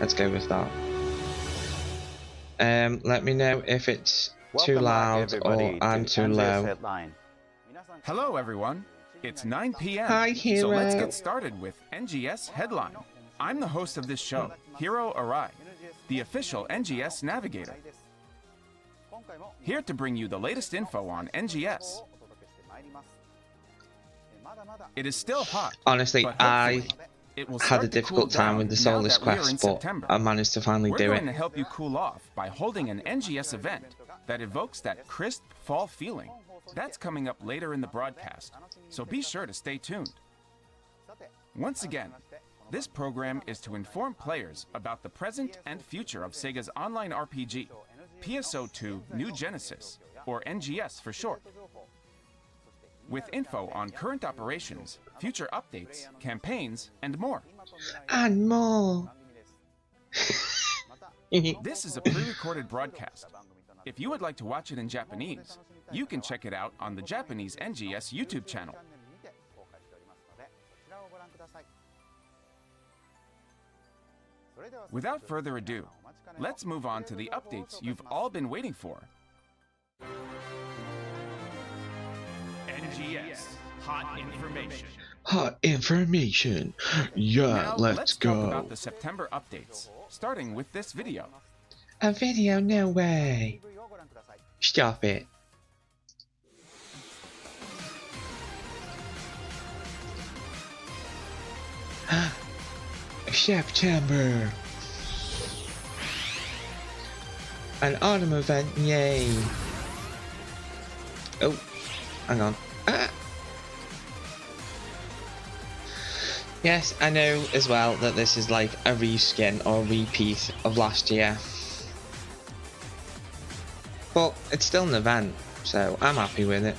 Let's go with that. Let me know if it's too Welcome back, loud everybody, or I'm to too NGS low. Headline. Hello everyone, it's 9 p.m. Hi, Hero. So let's get started with NGS Headline. I'm the host of this show, Hiro Arai, the official NGS navigator. Here to bring you the latest info on NGS. It is still hot. Honestly, but I hopefully it will had start a to difficult cool time down with the now Soulless that we are in Quest, but September. I managed to finally We're do going it. to help you cool off by holding an NGS event that evokes that crisp fall feeling. That's coming up later in the broadcast, so be sure to stay tuned. Once again, this program is to inform players about the present and future of Sega's online RPG, PSO2 New Genesis, or NGS for short. With info on current operations, future updates, campaigns, and more. And more. This is a pre-recorded broadcast. If you would like to watch it in Japanese, you can check it out on the Japanese NGS YouTube channel. Without further ado, let's move on to the updates you've all been waiting for. NGS, hot information. Hot information. Yeah, Now, let's talk go. about the September updates, starting with this video. A video? No way. Stop it. September. An autumn event, yay. Oh, hang on. Ah. Yes, I know as well that this is like a reskin or a repeat of last year. But it's still an event, so I'm happy with it.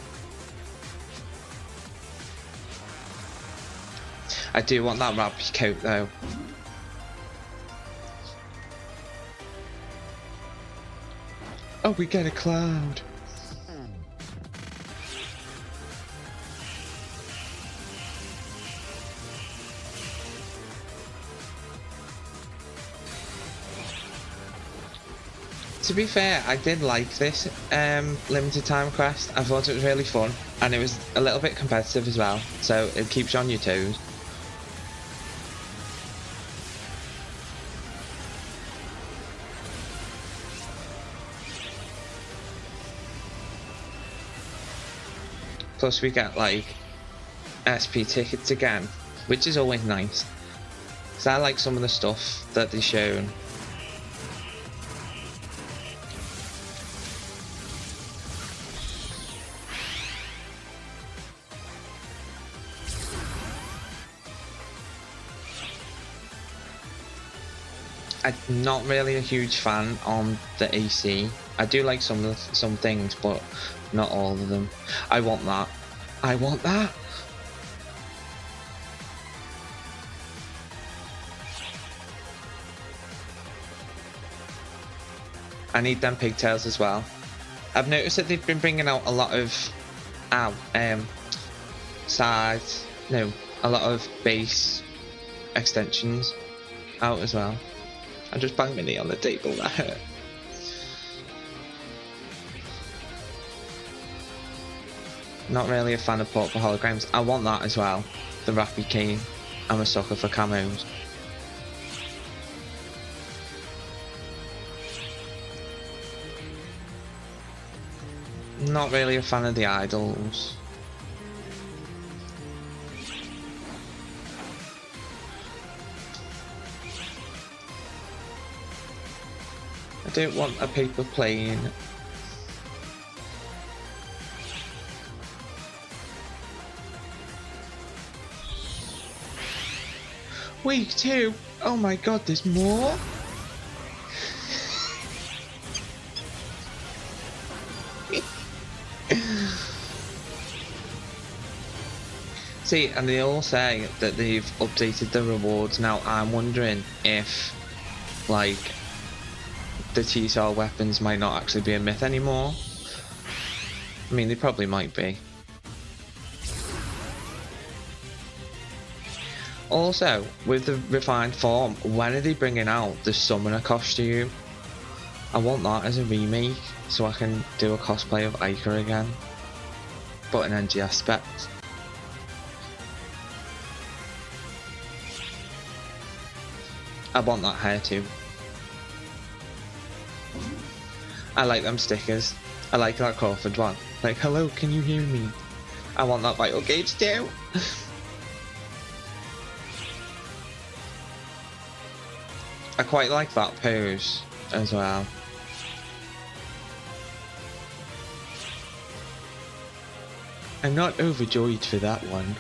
I do want that wrappy coat though. Oh, we get a cloud. To be fair, I did like this limited time quest. I thought it was really fun, and it was a little bit competitive as well, so it keeps you on your toes. Plus we get like SP tickets again, which is always nice. Because I like some of the stuff that they've shown. I'm not really a huge fan on the AC. I do like some things, but not all of them. I want that. I want that. I need them pigtails as well. I've noticed that they've been bringing out a lot of a lot of base extensions out as well. I just banged my knee on the table, that hurt. Not really a fan of port for holograms. I want that as well. The Rappy Cane. I'm a sucker for camos. Not really a fan of the idols. I don't want a paper plane. Week 2? Oh my god, there's more? See, and they all say that they've updated the rewards. Now I'm wondering if, like, the T-Cell weapons might not actually be a myth anymore. I mean, they probably might be. Also, with the refined form, when are they bringing out the summoner costume? I want that as a remake, so I can do a cosplay of Ica again, but an NGS spec. I want that hair too. I like them stickers. I like that Crawford one. Like, hello, can you hear me? I want that vital gauge too. I quite like that pose as well. I'm not overjoyed for that one.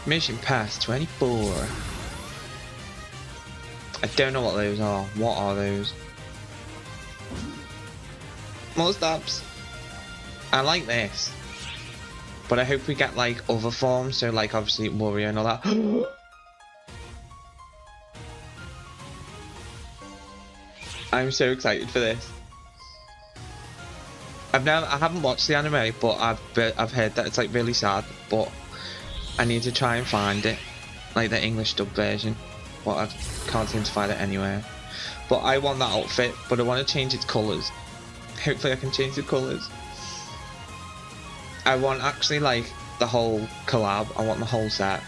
Mission pass 24. I don't know what those are. What are those? More stabs. I like this. But I hope we get like other forms, so like obviously warrior and all that. I'm so excited for this. I haven't watched the anime, but I've heard that it's like really sad, but I need to try and find it, like the English dub version, but I can't seem to find it anywhere. But I want that outfit, but I want to change its colours. Hopefully I can change the colours. I want actually like the whole collab, I want the whole set.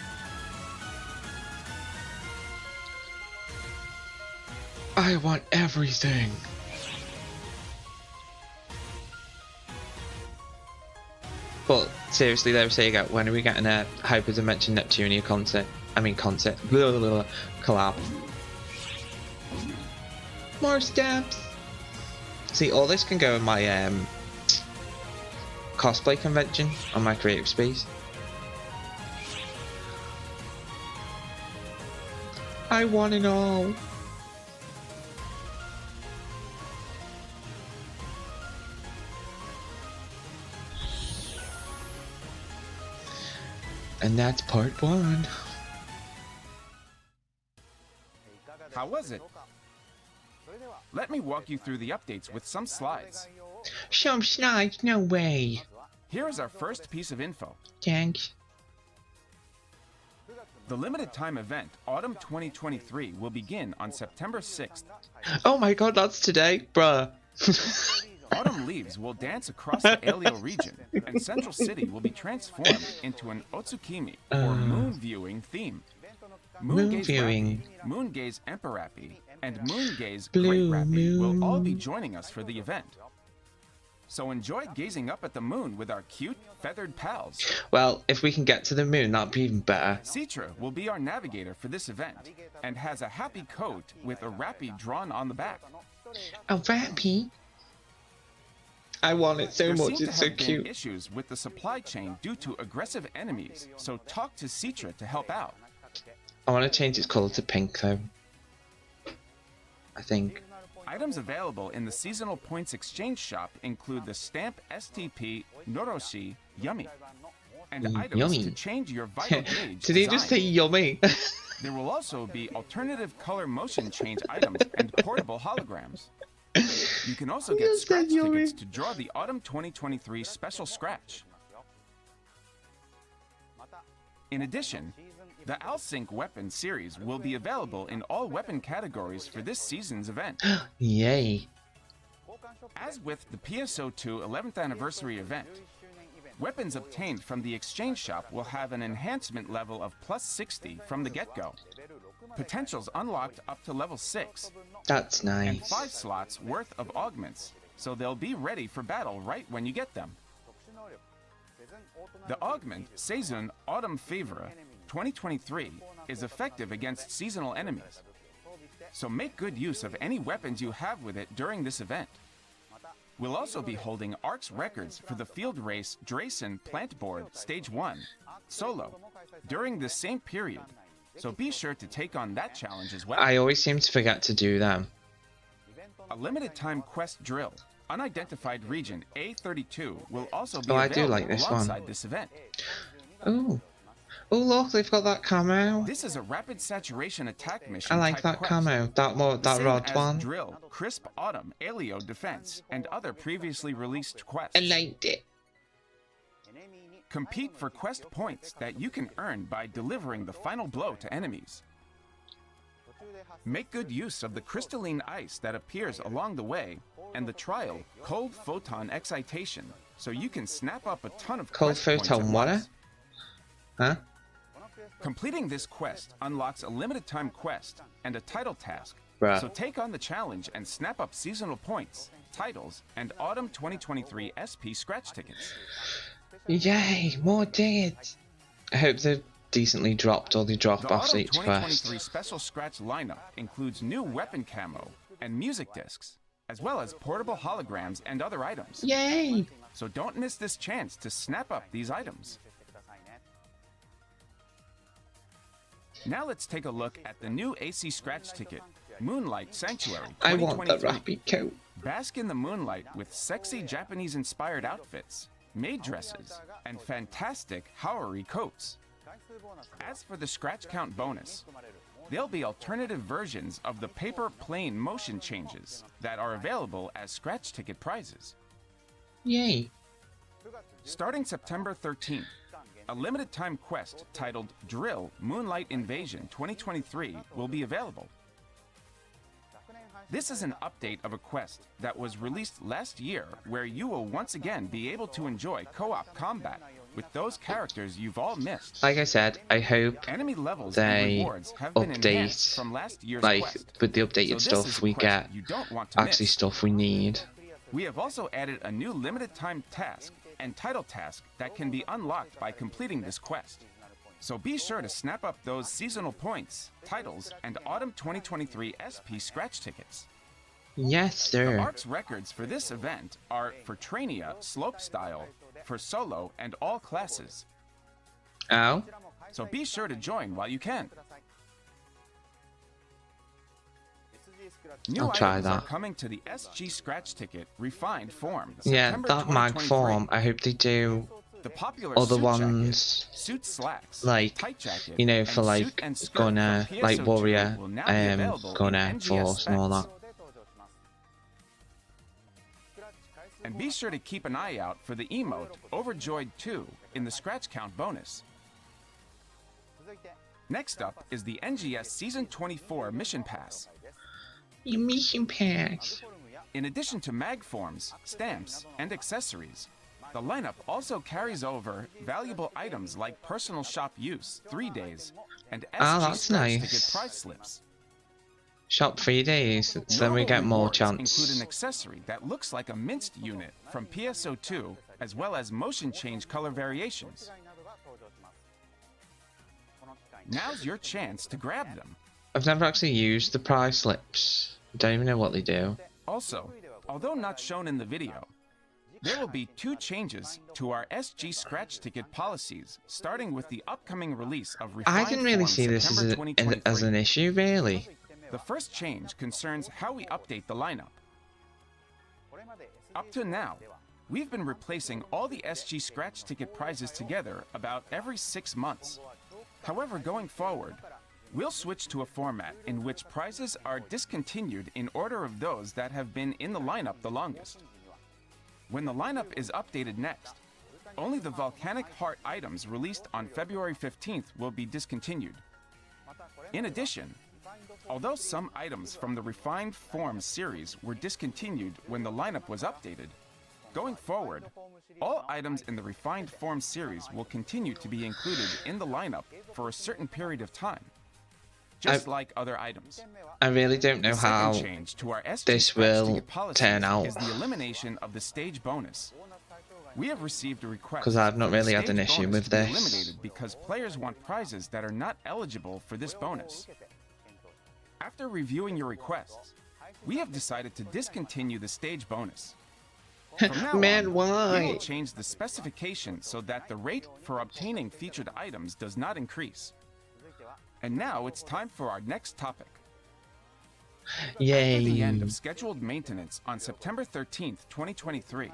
I want everything. But seriously though, Sega, when are we getting a Hyperdimension Neptunia concert? I mean concert. Blah, blah, blah, collab. More steps. See, all this can go in my cosplay convention on my creative space. I want it all. And that's part 1. How was it? Let me walk you through the updates with some slides. Some slides? No way. Here is our first piece of info. Thanks. The limited time event, Autumn 2023, will begin on September 6th. Oh my god, that's today, bruh. Autumn leaves will dance across the Aelio region, and Central City will be transformed into an Otsukimi, or moon viewing theme. Moon viewing. Moon Gaze Emperapi, and Moon Gaze Blue Great Rappy will all be moon. joining us for the event. So enjoy gazing up at the moon with our cute, feathered pals. Well, if we can get to the moon, that'd be even better. Citra will be our navigator for this event, and has a happy coat with a rappy drawn on the back. A rappy? I want it so There much, seem to it's so have been cute. issues with the supply chain due to aggressive enemies, so talk to Citra to help out. I want to change its colour to pink though. I think. Items available in the seasonal points exchange shop include the stamp STP Noroshi Yummy, and items Yummy. to change your vital gauge Did he just say design. yummy? There will also be alternative color motion change items and portable holograms. You can also get just said scratch yummy. tickets to draw the Autumn 2023 special scratch. In addition, the Alsync weapon series will be available in all weapon categories for this season's event. Yay. As with the PSO2 11th anniversary event, weapons obtained from the exchange shop will have an enhancement level of plus 60 from the get-go. Potentials unlocked up to level 6, That's and nice. 5 slots worth of augments, so they'll be ready for battle right when you get them. The augment Seizun Autumn Fever 2023 is effective against seasonal enemies, so make good use of any weapons you have with it during this event. We'll also be holding ARC's records for the field race Drayson Plant Board Stage 1 solo during this same period, so be sure to take on that challenge as well. I always seem to forget to do them. A limited time quest drill, Unidentified Region A32, will also be Oh, I available do like this one. alongside this event. Oh. Oh look, they've got that camo. This is a rapid saturation attack mission. I like type that quest. camo. That Same rod as one. Drill, Crisp Autumn, Aelio Defense, and other previously released quests. I liked it. Compete for quest points that you can earn by delivering the final blow to enemies. Make good use of the crystalline ice that appears along the way and the trial cold photon excitation, so you can snap up a ton of Cold quest points at photon water? once. Huh? Completing this quest unlocks a limited time quest and a title task, Bruh. so take on the challenge and snap up seasonal points, titles, and Autumn 2023 SP scratch tickets. Yay, more tickets! I hope they're decently dropped or they drop The after Autumn each 2023 quest. special scratch lineup includes new weapon camo and music discs, as well as portable holograms and other items. Yay! So don't miss this chance to snap up these items. Now let's take a look at the new AC scratch ticket, Moonlight Sanctuary 2023. I want the rapid coat. Bask in the moonlight with sexy Japanese-inspired outfits, maid dresses, and fantastic Haori coats. As for the scratch count bonus, there'll be alternative versions of the paper plane motion changes that are available as scratch ticket prizes. Yay! Starting September 13th, a limited time quest titled Drill Moonlight Invasion 2023 will be available. This is an update of a quest that was released last year where you will once again be able to enjoy co-op combat with those characters you've all missed. Like I said, I hope Enemy levels they and rewards have been enhanced update, from last year's like, quest. with the updated So this stuff is a we quest get you don't want to actually miss. stuff we need. We have also added a new limited time task and title task that can be unlocked by completing this quest. So be sure to snap up those seasonal points, titles, and Autumn 2023 SP scratch tickets. Yes, The sir. ARC's records for this event are for Trainia, Slopestyle, for solo, and all classes. Oh? So be sure to join while you can. New I'll try items are that. coming to the SG scratch ticket refined form. Yeah, September that mag 2023. form, I hope they do The popular other suit ones, jacket, suit slacks, like, tight jacket, you know, and for suit like and skirt Gunner, from like PSO2 Warrior, will now be available in Gunner, NGS Force and all that. specs. And be sure to keep an eye out for the emote Overjoyed 2 in the scratch count bonus. Next up is the NGS Season 24 Mission Pass. Your mission pass. In addition to mag forms, stamps, and accessories, the lineup also carries over valuable items like personal shop use 3 days and SG that's scratch nice. ticket prize slips. Shop 3 days, so then we Notable get more rewards include chance. an accessory that looks like a minced unit from PSO2, as well as motion change color variations. Now's your chance to grab them. I've never actually used the prize slips. Don't even know what they do. Also, although not shown in the video, there will be 2 changes to our SG scratch ticket policies, starting with the upcoming release of Refined I didn't really Form see this September as 2023. an issue, really. The first change concerns how we update the lineup. Up to now, we've been replacing all the SG scratch ticket prizes together about every 6 months. However, going forward, we'll switch to a format in which prizes are discontinued in order of those that have been in the lineup the longest. When the lineup is updated next, only the Volcanic Heart items released on February 15th will be discontinued. In addition, although some items from the Refined Form series were discontinued when the lineup was updated, going forward, all items in the Refined Form series will continue to be included in the lineup for a certain period of time, just like other items. I really don't know The second how change to our SG this scratch will ticket policies turn out. is the elimination of the stage bonus. We have received a request 'Cause I've not for the really had stage an issue bonus with to be this. eliminated because players want prizes that are not eligible for this bonus. After reviewing your requests, we have decided to discontinue the stage bonus. From now Man, on, why? we will change the specification so that the rate for obtaining featured items does not increase. And now it's time for our next topic. After the Yay. end of scheduled maintenance on September 13th, 2023,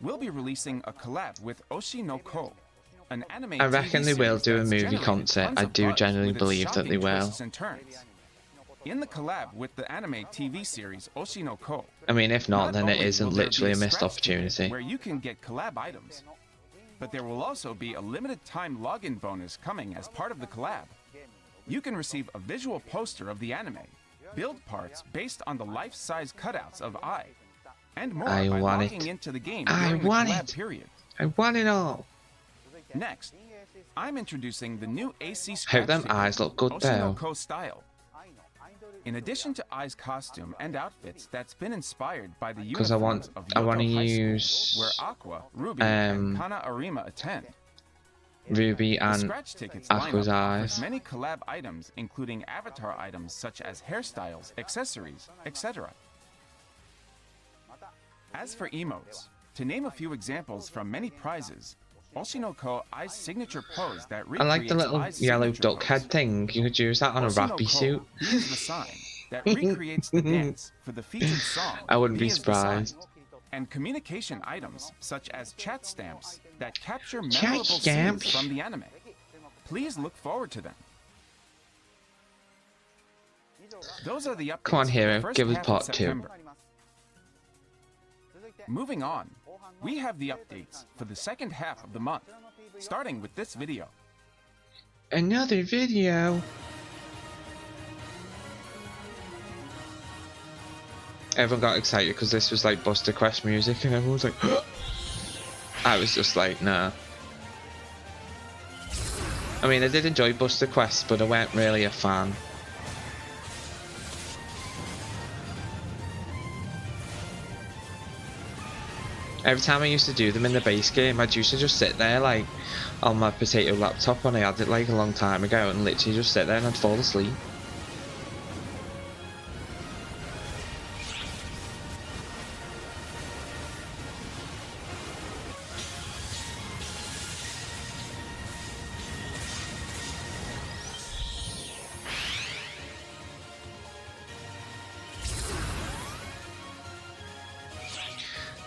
we'll be releasing a collab with Oshi no Ko, an anime I reckon TV they will series do a that's movie generated concert. tons I of do buzz genuinely with its believe that shocking they will. twists and turns. In the collab with the anime TV series Oshi no Ko, I mean, if not, then it only isn't will there literally be a missed scratch ticket opportunity. where you can get collab items, but there will also be a limited time login bonus coming as part of the collab. You can receive a visual poster of the anime, build parts based on the life-size cutouts of Ai, and more by logging into the game during the collab period. I want it all. Next, I'm introducing the new AC Hope scratch them ticket, eyes look good though. Oshinoko style. In addition to Ai's costume and outfits that's been inspired by the uniforms of I Yoto want to High use School, where Aqua, Ruby, and Kana Arima attend. Ruby The and scratch tickets Aqua's lineup eyes. offers many collab items, including avatar items such as hairstyles, accessories, etc. As for emotes, to name a few examples from many prizes, Oshinoko Ai's signature pose that I recreates like the little Ai's yellow signature duck pose. head thing. You could use that on a rappy Oshinoko suit. B is the sign that recreates the dance for the featured song. I wouldn't B be is the sign, surprised. and communication items such as chat stamps that capture Chat memorable stamps? scenes from the anime. Please look forward to them. Those are the updates. Come on, for hero, the first give us half of part 2. September. Moving on, we have the updates for the second half of the month, starting with this video. Another video. Everyone got excited because this was like Buster Quest music, and everyone was like, I was just like, nah. I mean, I did enjoy Buster Quest, but I weren't really a fan. Every time I used to do them in the base game, I'd used to just sit there like on my potato laptop when I had it like a long time ago, and literally just sit there and I'd fall asleep.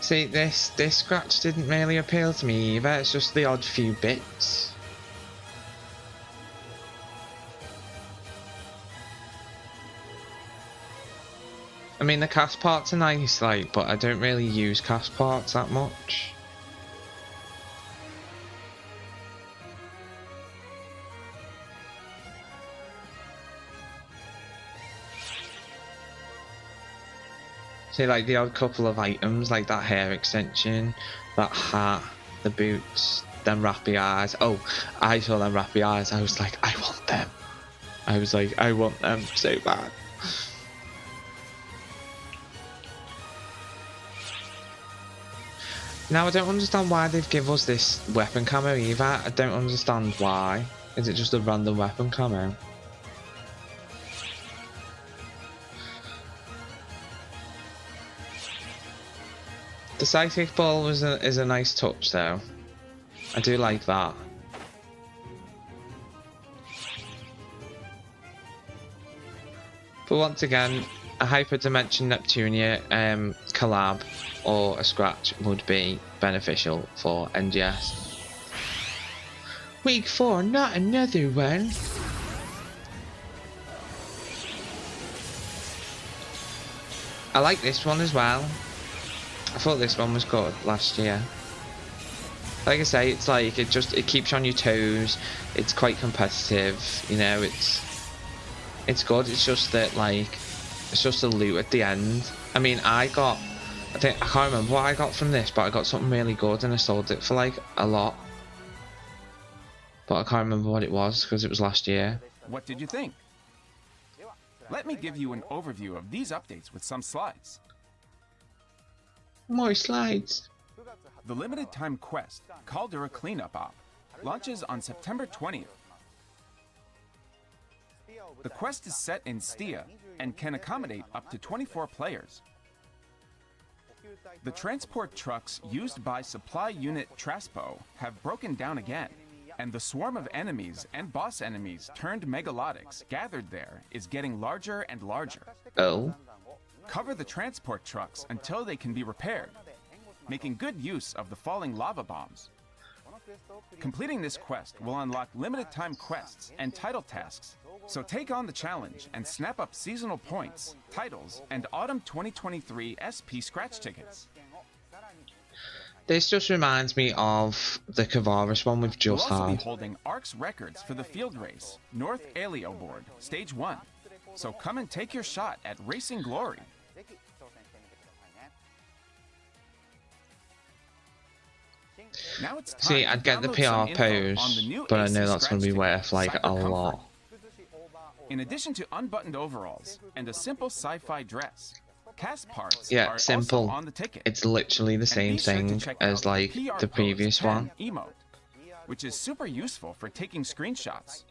See, this scratch didn't really appeal to me either. It's just the odd few bits. I mean, the cast parts are nice, like, but I don't really use cast parts that much. See, like the odd couple of items, like that hair extension, that hat, the boots, them rappy eyes. Oh, I saw them rappy eyes. I was like, I want them. I was like, I want them so bad. Now, I don't understand why they've given us this weapon camo either. I don't understand why. Is it just a random weapon camo? The psychic ball is a nice touch though. I do like that. But once again, a Hyperdimension Neptunia collab or a scratch would be beneficial for NGS. Week 4, not another one. I like this one as well. I thought this one was good last year. Like I say, it's like it keeps you on your toes. It's quite competitive, you know. It's good. It's just that like it's just a loot at the end. I mean, I can't remember what I got from this, but I got something really good and I sold it for like a lot. But I can't remember what it was because it was last year. What did you think? Let me give you an overview of these updates with some slides. More slides. The limited time quest, Caldera Cleanup Op, launches on September 20th. The quest is set in Stia and can accommodate up to 24 players. The transport trucks used by supply unit Traspo have broken down again, and the swarm of enemies and boss enemies turned megalotics gathered there is getting larger and larger. Oh. Cover the transport trucks until they can be repaired, making good use of the falling lava bombs. Completing this quest will unlock limited time quests and title tasks, so take on the challenge and snap up seasonal points, titles, and Autumn 2023 SP scratch tickets. This just reminds me of the Kavaris one we've We'll just also be had. holding ARC's records for the field race, North Alio Board, Stage 1. So come and take your shot at Racing Glory. Now it's time See, to I'd get the download some PR info on the pose, new but I AC know that's going to be scratch worth ticket, like a Cyber Comfort. lot. In addition to unbuttoned overalls and a simple sci-fi dress, cast parts Yeah, are simple. also on the ticket. It's literally the And same be sure to thing check as out like PR the Pose previous 10 one. emote, which is super useful for taking screenshots.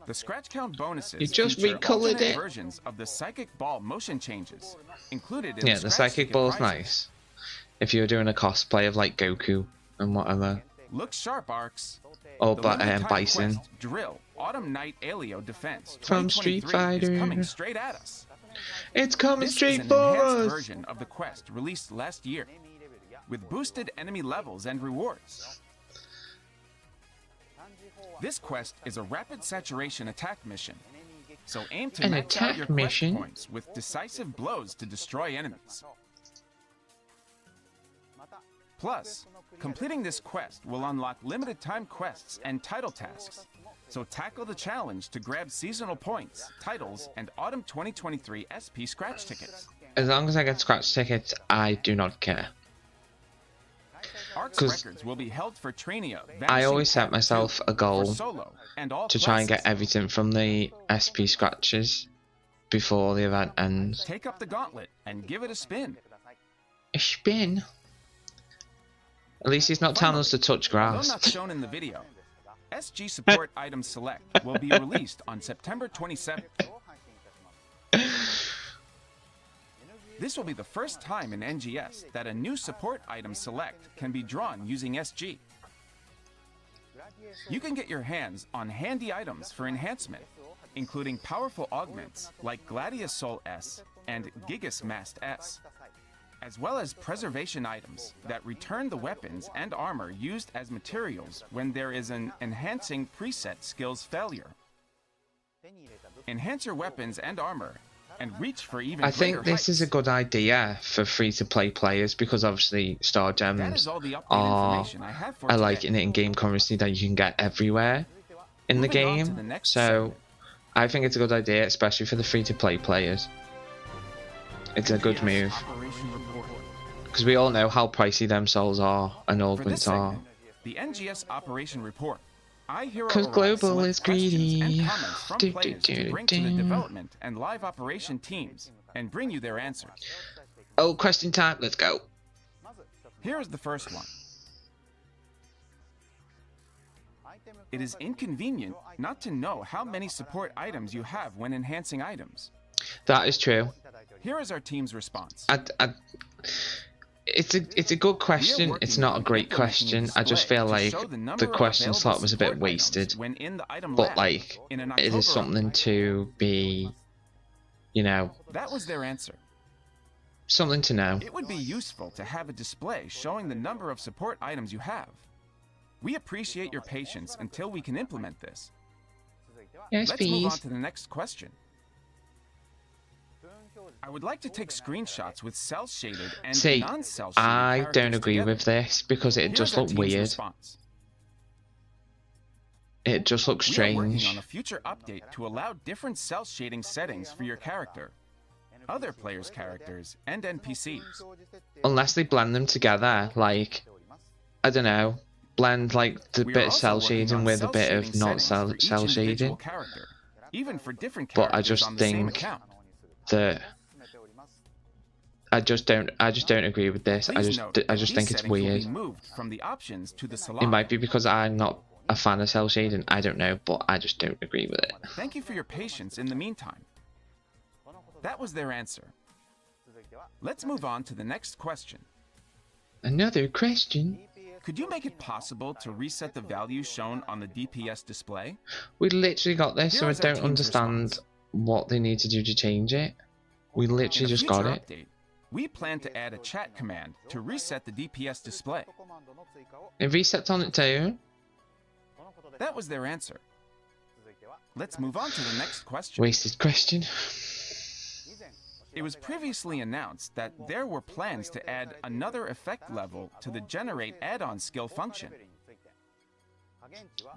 The scratch count bonuses You just feature recolored alternate it. versions of the psychic ball motion changes included in Yeah, the the scratch psychic ticket ball's prizes. nice. If you were doing a cosplay of like Goku and whatever. Look sharp, Arcs. Oh, The but limited time Bison. quest, Drill Autumn Night Alio Defense From Street 2023 Fighter. is coming straight at us. It's coming This is straight an for enhanced us! version of the quest released last year, with boosted enemy levels and rewards. This quest is a rapid saturation attack mission, so aim to An max out attack your mission? quest points with decisive blows to destroy enemies. Plus, completing this quest will unlock limited time quests and title tasks, so tackle the challenge to grab seasonal points, titles, and Autumn 2023 SP scratch tickets. As long as I get scratch tickets, I do not care. ARC's 'Cause records will be held for Trainia, I always set Path myself 2, a goal for solo, and all to try and classes. get everything from the SP scratches before the event ends. Take up the gauntlet and give it a spin. A spin? At least he's not telling us to touch Although grass. not shown in the video, SG Support Item Select will be released on September 27th. This will be the first time in NGS that a new support item select can be drawn using SG. You can get your hands on handy items for enhancement, including powerful augments like Gladius Soul S and Gigas Mast S, as well as preservation items that return the weapons and armor used as materials when there is an enhancing preset skills failure. Enhance your weapons and armor and reach for even I think greater this is a heights. good idea for free-to-play players because obviously Star That Gems is all the updated are information I have for I today. like an in-game currency that you can get everywhere in the Moving on to game. the next So segment. I think it's a good idea, especially for the free-to-play players. It's a good NGS move Operation Report. because we all know how pricey them souls are and For this augments are. segment, the NGS Operation Report. I Hero 'Cause Arise global selects is questions greedy. and comments from Do, do, players do, to bring to the do. development and live operation teams and bring you their answers. Oh, question time. Let's go. Here is the first one. It is inconvenient not to know how many support items you have when enhancing items. That is true. Here is our team's response. It's a good question. It's not a great question. I just feel like the question slot was a bit wasted. When in the item But lab like, in an it is October something to be, you know, That was their answer. something to know. It would be useful to have a display showing the number of support items you have. We appreciate your patience until we can implement this. Yes, Let's move on please. to the next question. I would like to take screenshots with cell shaded and See, non-cell shaded I don't characters agree together. with this because it Here's just our looked team's weird. response. It just looks We are working strange. on a future update to allow different cell shading settings for your character, other players' characters, and NPCs. Unless they blend them together, like, I don't know, blend like the We are bit of also cell working shading on with a cell bit shading of not settings cell for each cell individual shading. character, even for different But I characters just on the same think account. that I just don't agree with this. I Please just note that think these it's settings will be weird. moved from the options to the salon. It might be because I'm not a fan of cell shading. I don't know, but I just don't agree with it. Thank you for your patience in the meantime. That was their answer. Let's move on to the next question. Another question. Could you make it possible to reset the values shown on the DPS display? We literally got this, so Here I is our don't team's understand response. what they need to do to change it. We In literally a just future got it. update, we plan to add a chat command to reset the DPS display. It resets on it too. That was their answer. Let's move on to the next question. Wasted question. It was previously announced that there were plans to add another effect level to the generate add-on skill function.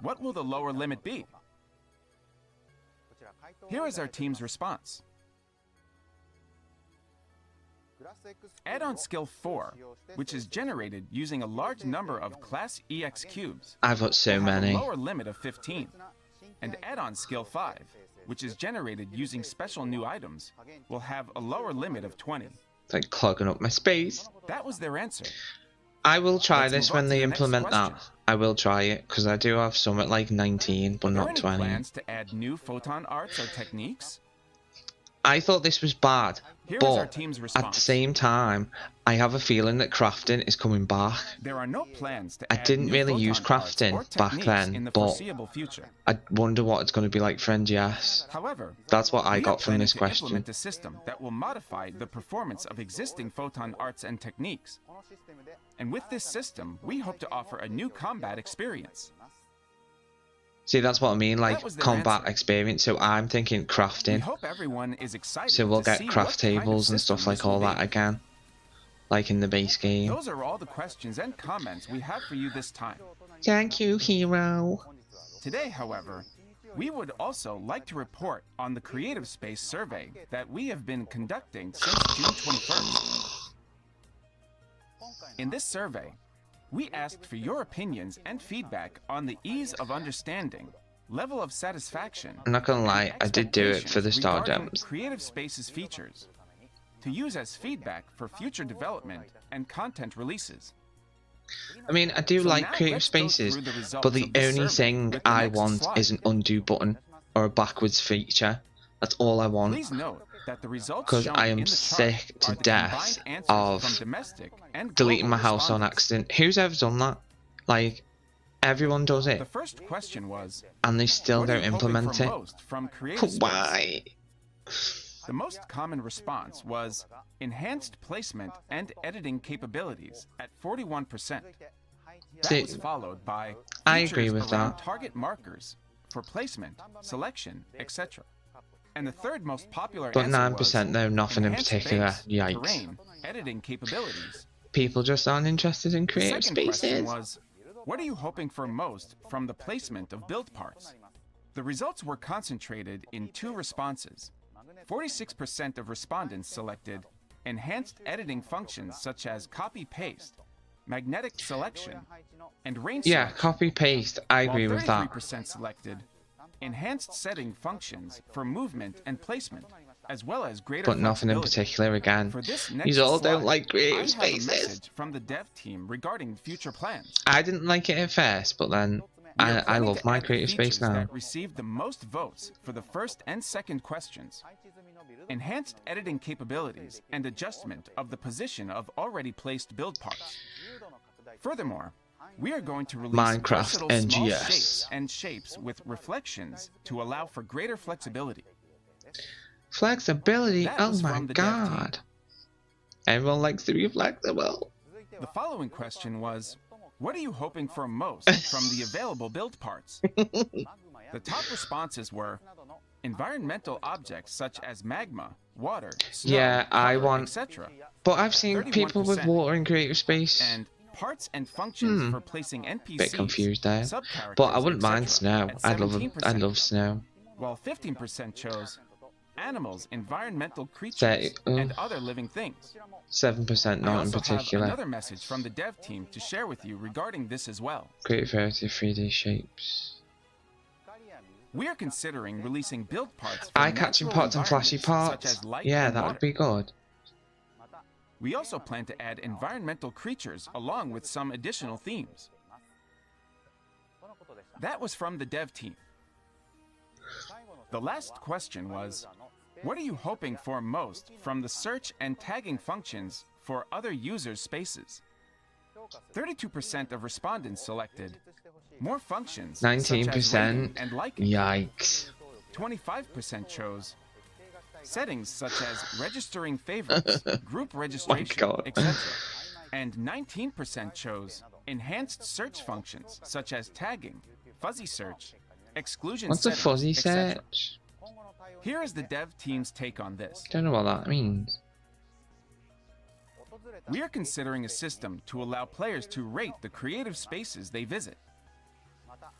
What will the lower limit be? Here is our team's response. Add-on skill 4, which is generated using a large number of class EX cubes, I've got so will have many. a lower limit of 15. And add-on skill 5, which is generated using special new items, will have a lower limit of 20. It's like clogging up my space. That was their answer. I will try Let's this move on when to they the next implement that. question. I will try it, because I do have some at like 19, but Are there not any 20. plans to add new photon arts or techniques? I thought this was bad, Here is our but team's at response. the same time, I have a feeling that crafting is coming back. There are no plans to I add didn't new really use photon arts crafting or back techniques then, in the but foreseeable future. I wonder what it's going to be like for NGS. However, That's what I we are got from planning this to question. implement a system that will modify the performance of existing photon arts and techniques. And with this system, we hope to offer a new combat experience. See, that's what I mean, like That was their combat answer. experience. So I'm thinking We crafting. hope everyone is excited So we'll to get see craft what kind of tables and system stuff like this will all that be. again, like in the base game. Those are all the questions and comments we have for you this time. Thank you, hero. Today, however, we would also like to report on the Creative Space survey that we have been conducting since June 21st. In this survey, we asked for your opinions and feedback on the ease of understanding, level of satisfaction, I'm not gonna lie, I did do it for the expectations Star regarding Gems. Creative Space's features, to use as feedback for future development and content releases. I mean, I do So like now creative let's go spaces, through the results but the of this only survey thing with the I next want slide. is an undo button or a backwards feature. That's all I want. Please note that the results 'Cause shown I am in the sick chart to are the death combined answers of from domestic and Deleting global my house on respondents. accident. Who's ever done that? Like, everyone does The it, first question was, and they still what are don't you hoping implement for it. most from Creative Space? Why? The most common response was enhanced placement and editing capabilities at 41%. That See, was followed by I features agree with around that. target markers for placement, selection, etc. And the third most popular But answer 9% was though, nothing in enhanced particular. base, Yikes. terrain, editing capabilities. People just aren't interested in The creative second question spaces. was, what are you hoping for most from the placement of build parts? The results were concentrated in two responses. 46% of respondents selected enhanced editing functions such as copy-paste, magnetic selection, and range Yeah, selection, copy paste. I while agree with that. 33% selected enhanced setting functions for movement and placement, as well as greater But nothing in flexibility. particular again. For this You next all don't slide, like I creative have a spaces. message from the dev team regarding future plans. I didn't like it at first, but then We are I planning love to my add the creative space features now. that received the most votes for the first and second questions. Enhanced editing capabilities and adjustment of the position of already placed build parts. Furthermore, we are going to release Minecraft versatile small NGS. shapes and shapes with reflections to allow for greater flexibility. Flexibility, That oh was my from the dev team. god. Everyone likes to be flexible. The following question was, what are you hoping for most from the available build parts? The top responses were environmental objects such as magma, water, snow, Yeah, I cover, want- etc., But I've seen people with 31%. water in creative space. and parts and functions for placing NPCs, Bit confused there. sub-characters, But I wouldn't mind etc., snow. at I 17%, love snow. while 15% chose animals, environmental creatures, Say, and other living things. 7% I not in also have particular. another message from the dev team to share with you regarding this as well. Creative variety of 3D shapes. We are considering releasing build parts for Eye-catching natural pots and flashy environments, parts. such as light Yeah, and that water. would be good. We also plan to add environmental creatures along with some additional themes. That was from the dev team. The last question was, what are you hoping for most from the search and tagging functions for other users' spaces? 32% of respondents selected more functions, such as 19%. rating and liking. Yikes. 25% chose settings such as registering favorites, group registration, God. etc. And 19% chose enhanced search functions such as tagging, fuzzy search, exclusion What's a settings, fuzzy etc. search? Here is the dev team's take on this. Don't know what that means. We are considering a system to allow players to rate the creative spaces they visit.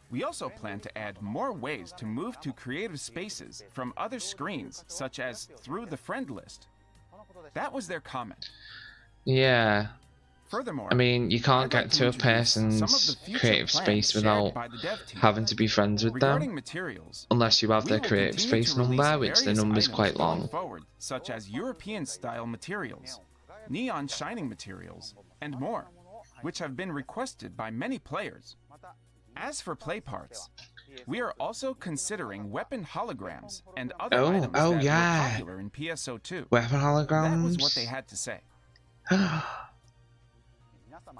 We also plan to add more ways to move to creative spaces from other screens, such as through the friend list. That was their comment. Yeah. Furthermore, I mean, you can't I'd get like to a introduce some of the person's future creative plans space shared without by the dev team. having to be friends with Regarding them. materials, Unless you have we their will creative continue space to release number, which the various number's items quite going long. forward, such as European-style materials, neon shining materials, and more, which have been requested by many players. As for play parts, we are also considering weapon holograms and other items that were popular in PSO2. Weapon holograms. That was what they had to say.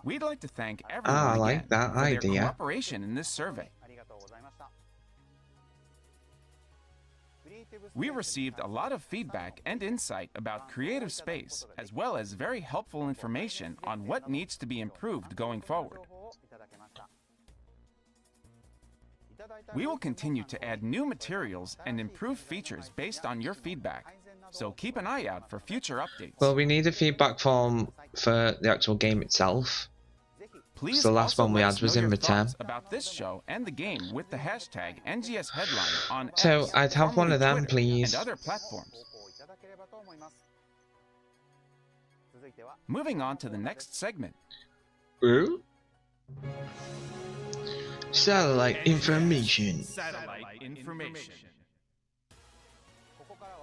We'd like to thank everyone I again like that for their idea. cooperation in this survey. We received a lot of feedback and insight about creative space, as well as very helpful information on what needs to be improved going forward. We will continue to add new materials and improve features based on your feedback, so keep an eye out for future updates. Well, we need a feedback form for the actual game itself. Please the last also one we let had us was know in your return. thoughts about this show and the game with the hashtag NGS headline on So, X, I'd have one formerly of them, Twitter, please. and other platforms. Moving on to the next segment. Ooh? Satellite information. Satellite information.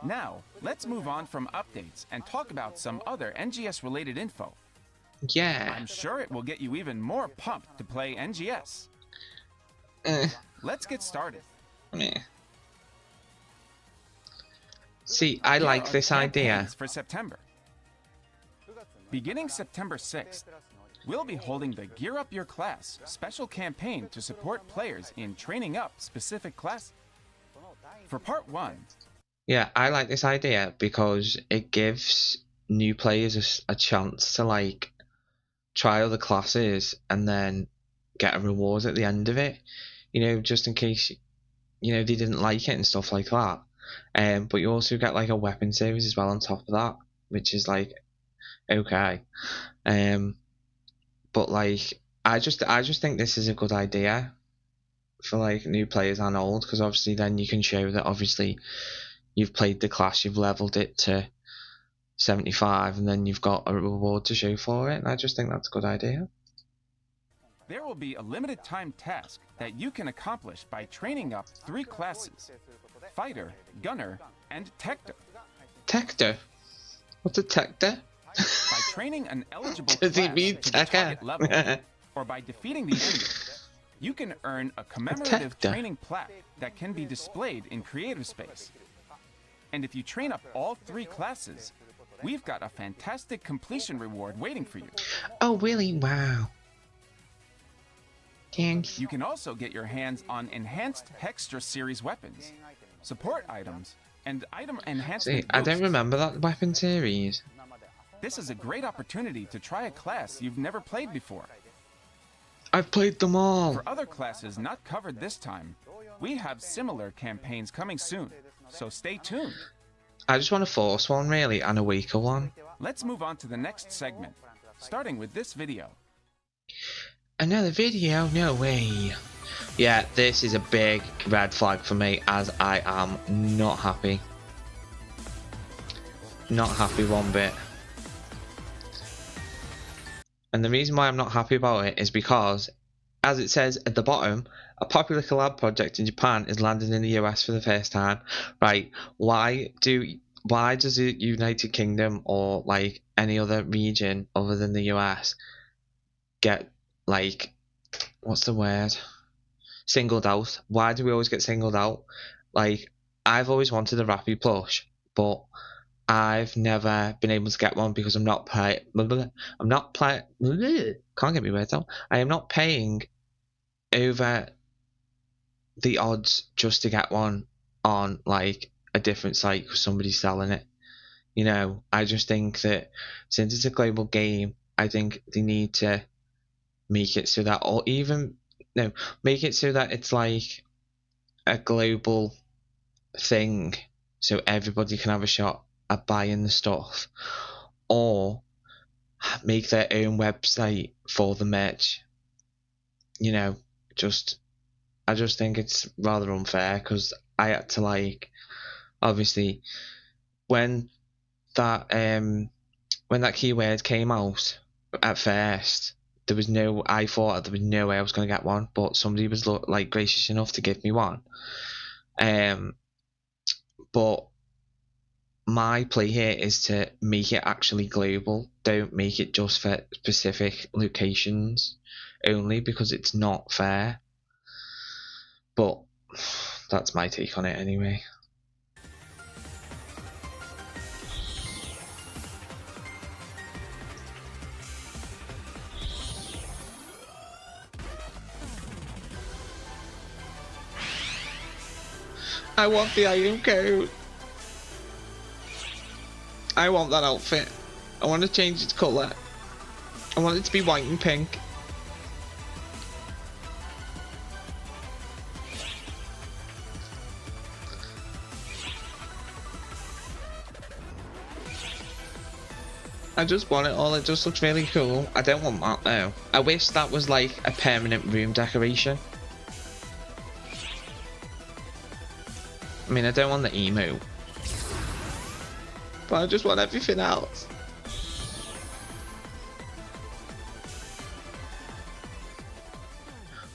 Now, let's move on from updates and talk about some other NGS-related info. Yeah. I'm sure it will get you even more pumped to play NGS. Let's get started. Meh. See, I Here like are this the idea. campaigns for September. Beginning September 6th, we'll be holding the Gear Up Your Class special campaign to support players in training up specific classes. For part 1, Yeah, I like this idea because it gives new players a chance to like try other classes and then get a reward at the end of it. You know, just in case they didn't like it and stuff like that. But you also get like a weapon series as well on top of that, which is like okay. But like I just think this is a good idea for like new players and old, because obviously then you can show that obviously you've played the class, you've leveled it to 75, and then you've got a reward to show for it. And I just think that's a good idea. there will be a limited time task that you can accomplish by training up 3 classes: Fighter, Gunner, and Tector. Tector? What's a Tector? By training an eligible Does he class mean to the Tekka? target level, or by defeating the enemy, you can earn a commemorative Tector. training plaque that can be displayed in creative space. And if you train up all 3 classes, we've got a fantastic completion reward waiting for you. Oh, really? Wow. Thanks. You can also get your hands on enhanced Hextra series weapons, support items, and item enhancement See, I don't boosts. remember that weapon series. This is a great opportunity to try a class you've never played before. I've played them all. For other classes not covered this time, we have similar campaigns coming soon, so stay tuned. I just want a force one, really, and a weaker one. Let's move on to the next segment, starting with this video. Another video? No way. Yeah, this is a big red flag for me, as I am not happy. Not happy one bit. And the reason why I'm not happy about it is because, as it says at the bottom, a popular collab project in Japan is landing in the US for the first time. Right, why does the United Kingdom or like any other region other than the US get like, what's the word? Singled out? Why do we always get singled out? Like, I've always wanted a Rappy plush, but I've never been able to get one because I'm not can't get me words out. I am not paying over the odds just to get one on like a different site because somebody's selling it. You know, I just think that since it's a global game, I think they need to make it so that, or even make it so that it's like a global thing, so everybody can have a shot at buying the stuff, or make their own website for the merch. You know, I just think it's rather unfair, because I had to, like, obviously when that keyword came out at first, I thought there was no way I was going to get one, but somebody was like gracious enough to give me one. But my play here is to make it actually global. Don't make it just for specific locations only, because it's not fair. But that's my take on it anyway. I want the item code. I want that outfit. I want to change its colour. I want it to be white and pink. I just want it all. It just looks really cool. I don't want that though. I wish that was like a permanent room decoration. I mean, I don't want the emo, but I just want everything else.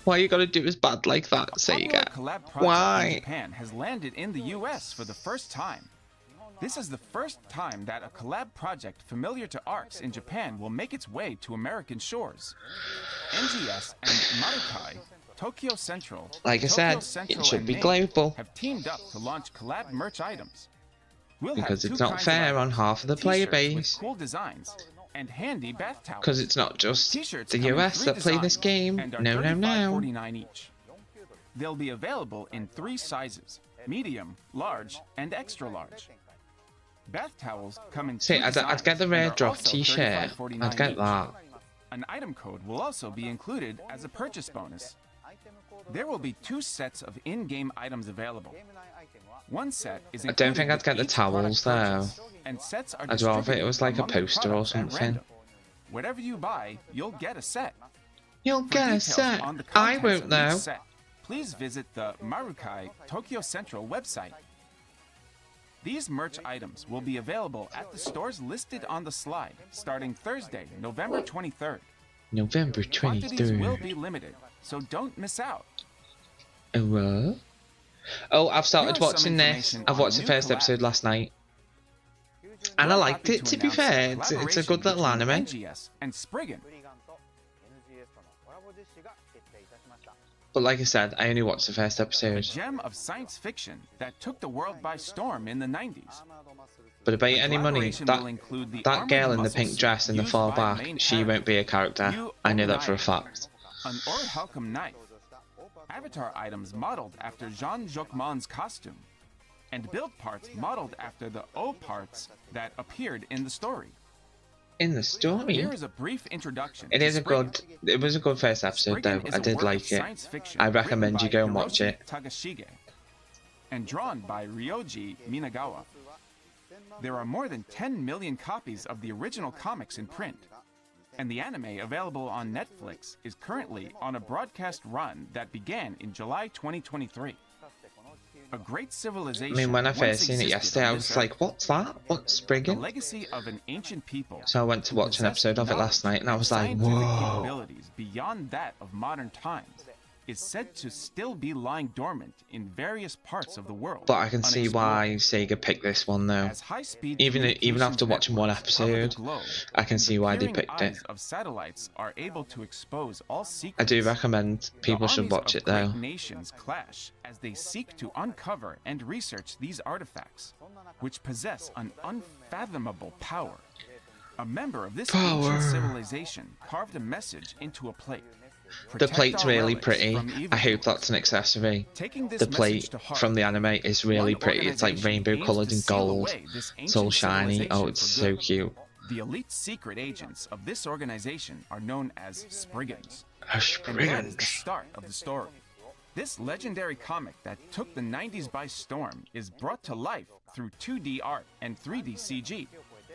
Why you gotta do us bad like that, Sega? Why? In Japan has landed in the US for the first time. This is the first time that a collab project familiar to ARCs in Japan will make its way to American shores. NGS and Marukai, Tokyo Central, like I said, it should be global, have teamed up to launch collab merch items. We'll because it's not fair on half of the player base. Cool designs and handy bath towels. Because it's not just the US that play this game. No, no, no. $35.49 each. They'll be available in 3 sizes: medium, large, and extra large. Bath towels come in. See, I'd get the rare drop t-shirt. I'd get that. An item code will also be included as a purchase bonus. There will be 2 sets of in-game items available. One set is I don't think I'd get the towels though. And sets are I'd rather it was like a poster or something. Whatever you buy, you'll get a set. You'll get a set. I won't though. Please visit the Marukai Tokyo Central website. These merch items will be available at the stores listed on the slide starting Thursday, November 23rd. November 23rd. Quantities will be limited, so don't miss out. Oh, I've started watching this. I've watched the first episode last night, and I liked it, to be fair. It's a good little anime. And Spriggan. But like I said, I only watched the first A episode. gem of science fiction that took the world by storm in the 90s. But about any money, that girl in the pink dress in the far back, she won't be a character. I know that for a fact. An Orhalcum knife. Avatar items modeled after Jean Jacquemin's costume. And build parts modeled after the O parts that appeared in the story. In the story? Here is a brief introduction. It was a good first episode though. I did like it. I recommend you go and watch it. Tagashige, and drawn by Ryoji Minagawa. There are more than 10 million copies of the original comics in print, and the anime available on Netflix is currently on a broadcast run that began in July 2023. A great civilization. I mean, when I first seen it yesterday, I was like, what's that? What's Spriggan? The legacy of an ancient people. So I went to watch an episode of it last night, and I was like, whoa. Capabilities beyond that of modern times is said to still be lying dormant in various parts of the world. But I can see why Sega picked this one though. Even after watching one episode, I can see why they picked it. Of satellites are able to expose all secrets. I do recommend people should watch it though. Nations clash as they seek to uncover and research these artifacts, which possess an unfathomable power. A member of this ancient civilization carved a message into a plate. The plate's really pretty. I hope that's an accessory. The plate from the anime is really pretty. It's like rainbow coloured and gold. It's all shiny. Oh, it's so cute. The elite secret agents of this organization are known as Spriggans. Spriggans. And that is the start of the story. This legendary comic that took the 90s by storm is brought to life through 2D art and 3D CG.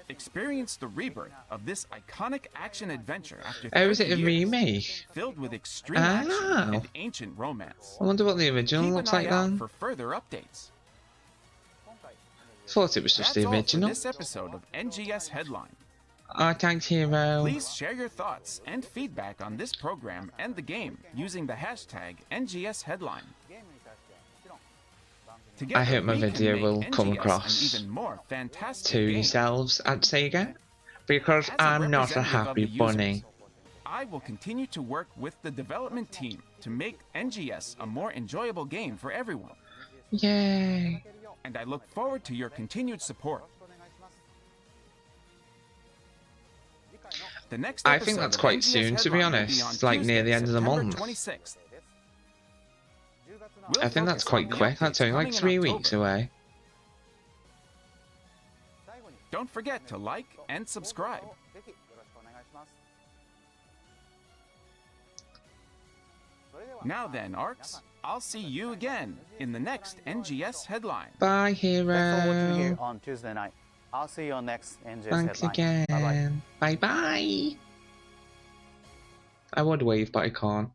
Experience the rebirth of this iconic action adventure after 30 is it a years, remake? filled with extreme action Oh. and ancient romance. I wonder what the original Keep looks an like eye out then. for further updates. Thought it was just That's the all for original. this episode of NGS Headline. Thanks, Hero. Please share your thoughts and feedback on this program and the game using the hashtag NGS Headline. Together, I hope my we can video make will come NGS an across even more fantastic to game. yourselves at Sega, because As a I'm not a representative of happy the users, bunny. I will continue to work with the development team to make NGS a more enjoyable game for everyone. Yay. And I look forward to your continued support. The next I think episode that's of quite NGS soon, to be Headline will honest. on It's like near the Tuesday, end of the September month. 26th. I think that's We'll quite focus on quick. the That's only like updates 3 coming in weeks October. away. Don't forget to like and subscribe. Now then, ARCs, I'll see you again in the next NGS Headline. Bye, Thanks for watching here Hero. on Tuesday night. I'll see you on next NGS Thanks Headline. Bye-bye. again. Bye-bye. I would wave, but I can't.